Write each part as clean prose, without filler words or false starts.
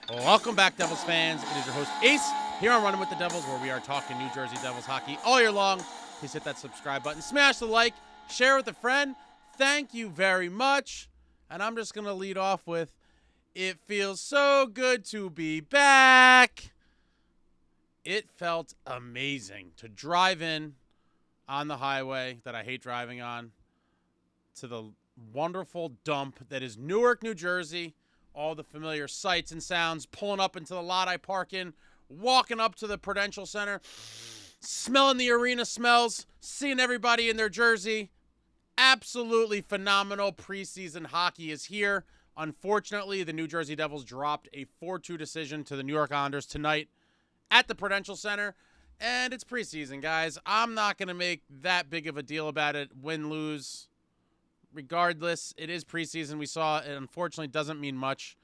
Welcome back, Devils fans. It is your host, Ace, here on Running with the Devils, where we are talking New Jersey Devils hockey all year long. Please hit that subscribe button, smash the like, share with a friend. Thank you very much. And I'm just going to lead off with, it feels so good to be back. It felt amazing to drive in on the highway that I hate driving on to the wonderful dump that is Newark, New Jersey. All the familiar sights and sounds, pulling up into the lot I park in, walking up to the Prudential Center, smelling the arena smells, seeing everybody in their jersey. Absolutely phenomenal. Preseason hockey is here. Unfortunately, the New Jersey Devils dropped a 4-2 decision to the New York Islanders tonight at the Prudential Center. And it's preseason, guys. I'm not going to make that big of a deal about it, win, lose. Regardless, it is preseason. We saw it unfortunately doesn't mean much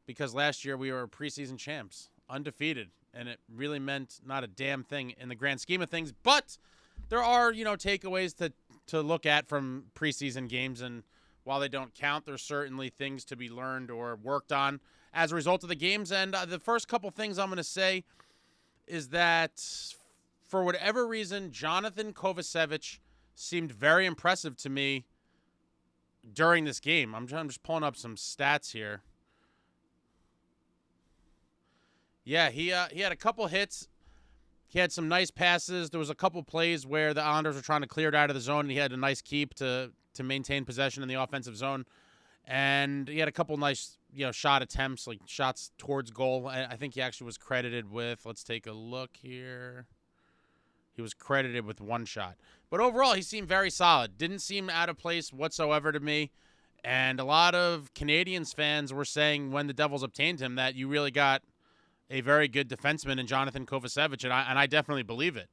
because last year we were preseason champs, undefeated, and it really meant not a damn thing in the grand scheme of things. But there are, takeaways to look at from preseason games, and while they don't count, there's certainly things to be learned or worked on as a result of the games. And the first couple things I'm going to say is that for whatever reason, Johnathan Kovacevic seemed very impressive to me during this game. I'm just pulling up some stats here. Yeah, he had a couple hits. He had some nice passes. There was a couple plays where the Islanders were trying to clear it out of the zone, and he had a nice keep to maintain possession in the offensive zone. And he had a couple nice, shot attempts, like shots towards goal. I think he actually was credited with, let's take a look here. He was credited with one shot. But overall, he seemed very solid. Didn't seem out of place whatsoever to me. And a lot of Canadiens fans were saying when the Devils obtained him that you really got a very good defenseman in Johnathan Kovacevic, and I definitely believe it.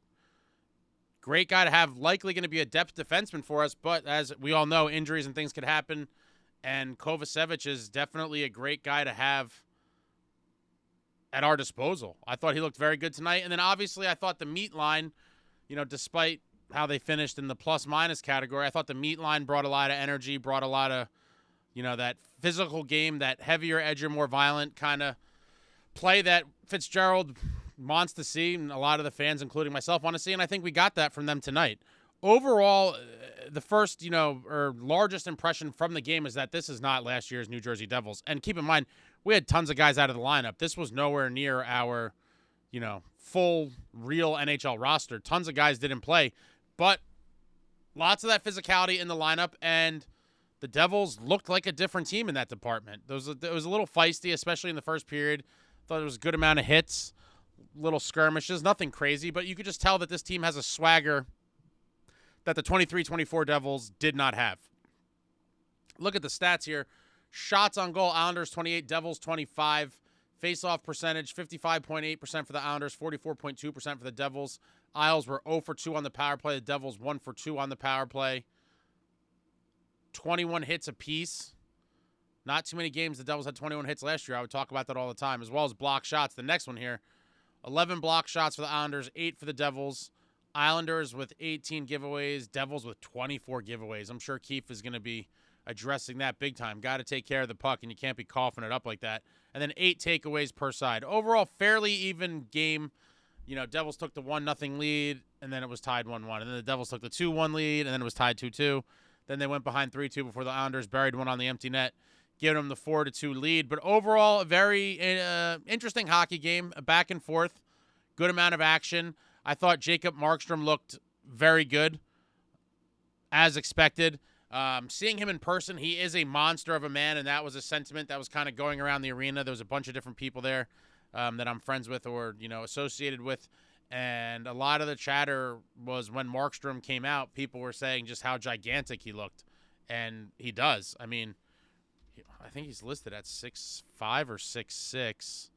Great guy to have, likely going to be a depth defenseman for us, but as we all know, injuries and things could happen, and Kovacevic is definitely a great guy to have at our disposal. I thought he looked very good tonight, and then obviously I thought the meat line, despite how they finished in the plus-minus category, I thought the meat line brought a lot of energy, brought a lot of, that physical game, that heavier, edgier, more violent kind of play that Fitzgerald wants to see, and a lot of the fans, including myself, want to see, and I think we got that from them tonight. Overall, the first, or largest impression from the game is that this is not last year's New Jersey Devils. And keep in mind, we had tons of guys out of the lineup. This was nowhere near our, full, real NHL roster. Tons of guys didn't play, but lots of that physicality in the lineup, and the Devils looked like a different team in that department. It was a little feisty, especially in the first period. Thought there was a good amount of hits, little skirmishes, nothing crazy, but you could just tell that this team has a swagger that the 23-24 Devils did not have. Look at the stats here. Shots on goal, Islanders 28, Devils 25. Face-off percentage, 55.8% for the Islanders, 44.2% for the Devils. Isles were 0 for 2 on the power play. The Devils 1 for 2 on the power play. 21 hits apiece. Not too many games the Devils had 21 hits last year. I would talk about that all the time, as well as block shots. The next one here, 11 block shots for the Islanders, 8 for the Devils. Islanders with 18 giveaways, Devils with 24 giveaways. I'm sure Keefe is going to be addressing that big time. Got to take care of the puck, and you can't be coughing it up like that. And then 8 takeaways per side. Overall, fairly even game. Devils took the 1-0 lead, and then it was tied 1-1. And then the Devils took the 2-1 lead, and then it was tied 2-2. Then they went behind 3-2 before the Islanders buried one on the empty net, giving them the 4-2 lead. But overall, a very interesting hockey game, a back and forth, good amount of action. I thought Jacob Markstrom looked very good, as expected. Seeing him in person, he is a monster of a man, and that was a sentiment that was kind of going around the arena. There was a bunch of different people there that I'm friends with or, associated with, and a lot of the chatter was when Markstrom came out, people were saying just how gigantic he looked, and he does. I mean, I think he's listed at 6'5" or 6'6".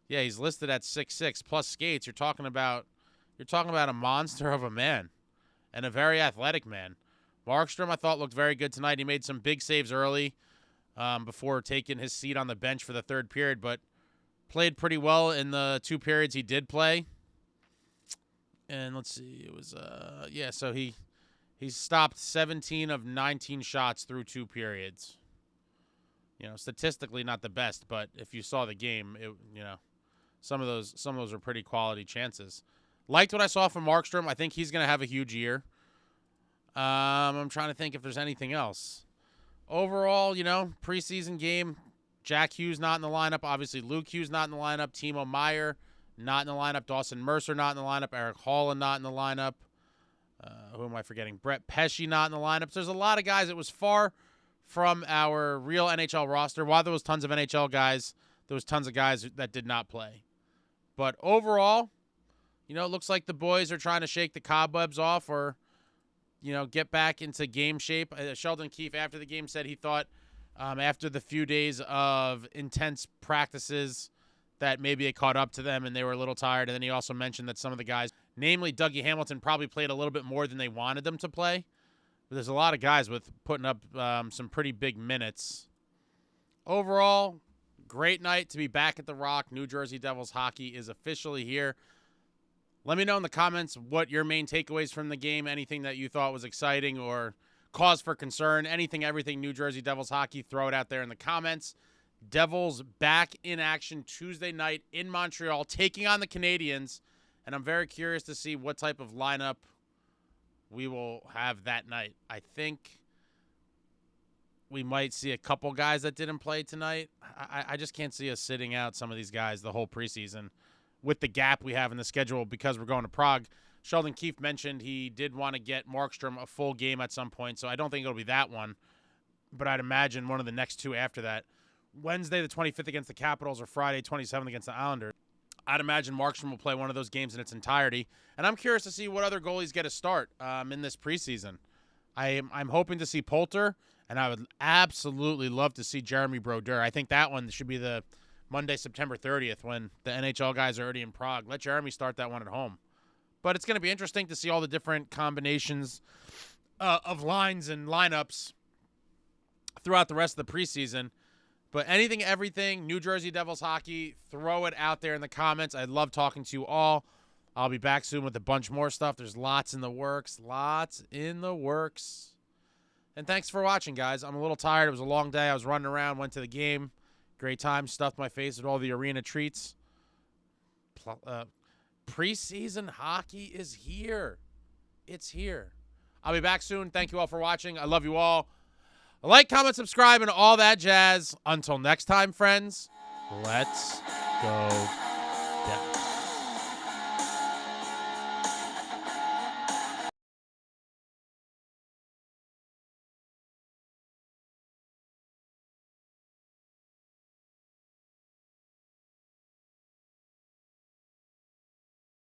Yeah, he's listed at 6'6", plus skates. You're talking about a monster of a man and a very athletic man. Markstrom, I thought, looked very good tonight. He made some big saves early before taking his seat on the bench for the third period, but played pretty well in the 2 periods he did play. And let's see, it was, so he stopped 17 of 19 shots through 2 periods. statistically not the best, but if you saw the game, some of those are pretty quality chances. Liked what I saw from Markstrom. I think he's going to have a huge year. I'm trying to think if there's anything else. Overall, preseason game, Jack Hughes not in the lineup. Obviously, Luke Hughes not in the lineup. Timo Meier not in the lineup. Dawson Mercer not in the lineup. Eric Holland not in the lineup. Who am I forgetting? Brett Pesce not in the lineup. So there's a lot of guys. It was far from our real NHL roster. While there was tons of NHL guys, there was tons of guys that did not play. But overall, it looks like the boys are trying to shake the cobwebs off or, get back into game shape. Sheldon Keefe, after the game, said he thought after the few days of intense practices that maybe it caught up to them and they were a little tired. And then he also mentioned that some of the guys, namely Dougie Hamilton, probably played a little bit more than they wanted them to play. But there's a lot of guys with putting up some pretty big minutes. Overall, great night to be back at the Rock. New Jersey Devils hockey is officially here. Let me know in the comments what your main takeaways from the game, anything that you thought was exciting or cause for concern, everything New Jersey Devils hockey, throw it out there in the comments. Devils back in action Tuesday night in Montreal, taking on the Canadiens, and I'm very curious to see what type of lineup we will have that night. I think we might see a couple guys that didn't play tonight. I just can't see us sitting out some of these guys the whole preseason with the gap we have in the schedule because we're going to Prague. Sheldon Keefe mentioned he did want to get Markstrom a full game at some point, so I don't think it'll be that one, but I'd imagine one of the next two after that. Wednesday the 25th against the Capitals or Friday 27th against the Islanders. I'd imagine Markstrom will play one of those games in its entirety, and I'm curious to see what other goalies get a start in this preseason. I'm hoping to see Poulter, and I would absolutely love to see Jeremy Brodeur. I think that one should be the Monday, September 30th, when the NHL guys are already in Prague. Let Jeremy start that one at home. But it's going to be interesting to see all the different combinations of lines and lineups throughout the rest of the preseason. But anything, everything, New Jersey Devils hockey, throw it out there in the comments. I love talking to you all. I'll be back soon with a bunch more stuff. There's lots in the works. And thanks for watching, guys. I'm a little tired. It was a long day. I was running around, went to the game. Great time. Stuffed my face with all the arena treats. Preseason hockey is here. It's here. I'll be back soon. Thank you all for watching. I love you all. Like, comment, subscribe, and all that jazz. Until next time, friends, let's go Devils.